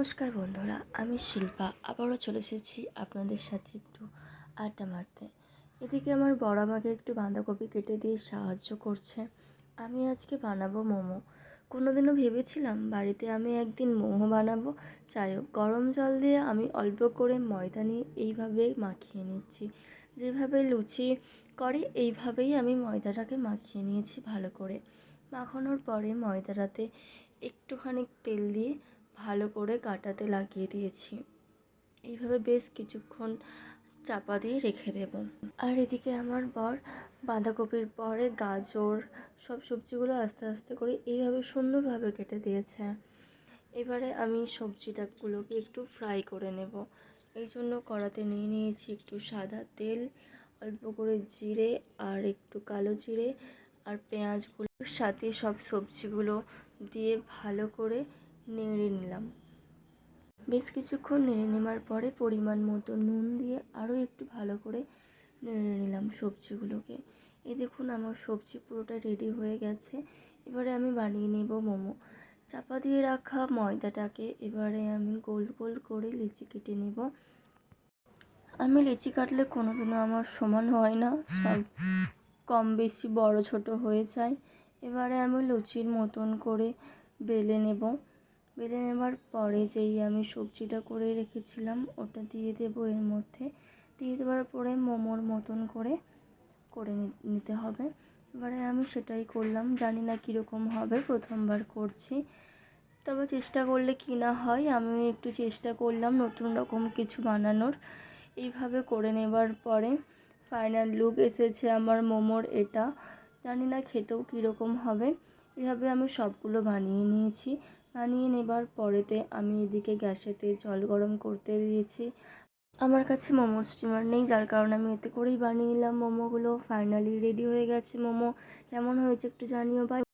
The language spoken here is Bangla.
নমস্কার বন্ধুরা, আমি শিল্পা আবারও চলে এসেছি আপনাদের সাথে একটু আড্ডা মারতে। এদিকে আমার বড় আমাকে একটু বাঁধাকপি কেটে দিয়ে সাহায্য করছে। আমি আজকে বানাবো মোমো। কোনোদিনও ভেবেছিলাম বাড়িতে আমি একদিন মোমো বানাবো। যাই হোক, গরম জল দিয়ে আমি অল্প করে ময়দা নিয়ে এইভাবে মাখিয়ে নিচ্ছি। যেভাবে লুচি করে এইভাবেই আমি ময়দাটাকে মাখিয়ে নিয়েছি ভালো করে। মাখানোর পরে ময়দাটাতে একটুখানি তেল দিয়ে ভালো করে কাটাতে লাগিয়ে দিয়েছি। এইভাবে বেশ কিছুক্ষণ চাপা দিয়ে রেখে দেব। আর এদিকে আমার বর বাঁধাকপির পরে গাজর সব সবজিগুলো আস্তে আস্তে করে এইভাবে সুন্দরভাবে কেটে দিয়েছে। এবারে আমি সবজিটাগুলোকে একটু ফ্রাই করে নেব। এই জন্য কড়াতে নিয়ে নিয়েছি একটু সাদা তেল, অল্প করে জিরে আর একটু কালো জিরে আর পেঁয়াজগুলোর সাথে সব সবজিগুলো দিয়ে ভালো করে নেড়ে নিলাম। বেশ কিছুক্ষণ নেড়ে নেওয়ার পরে পরিমাণ মতো নুন দিয়ে আরও একটু ভালো করে নেড়ে নিলাম সবজিগুলোকে। এই দেখুন আমার সবজি পুরোটা রেডি হয়ে গেছে। এবারে আমি বানিয়ে নেব মোমো। চাপা দিয়ে রাখা ময়দাটাকে এবারে আমি গোল গোল করে লিচি কেটে নেব। আমি লিচি কাটলে কোনোদিনও আমার সমান হয় না, সব কম বেশি বড় ছোট হয়ে যায়। এবারে আমি লুচির মতন করে বেলে নেব। বেলে নেবার পরে যেই আমি সবজিটা করে রেখেছিলাম ওটা দিয়ে দেবো এর মধ্যে। দিয়ে দেওয়ার পরে মোমোর মতন করে করে নিতে হবে। এবারে আমি সেটাই করলাম। জানি না কীরকম হবে, প্রথমবার করছি, তবে চেষ্টা করলে কি না হয়। আমি একটু চেষ্টা করলাম নতুন রকম কিছু বানানোর। এইভাবে করে নেবার পরে ফাইনাল লুক এসেছে আমার মোমোর এটা। জানি না খেতেও কীরকম হবে। এভাবে আমি সবগুলো বানিয়ে নিয়েছি। বানিয়ে নেবার পরেতে আমি এদিকে গ্যাসেতে জল গরম করতে দিয়েছি। আমার কাছে মোমোর স্টিমার নেই, যার কারণে আমি এতে করেই বানিয়ে নিলাম মোমোগুলো। ফাইনালি রেডি হয়ে গেছে মোমো। কেমন হয়েছে একটু জানিও ভাই।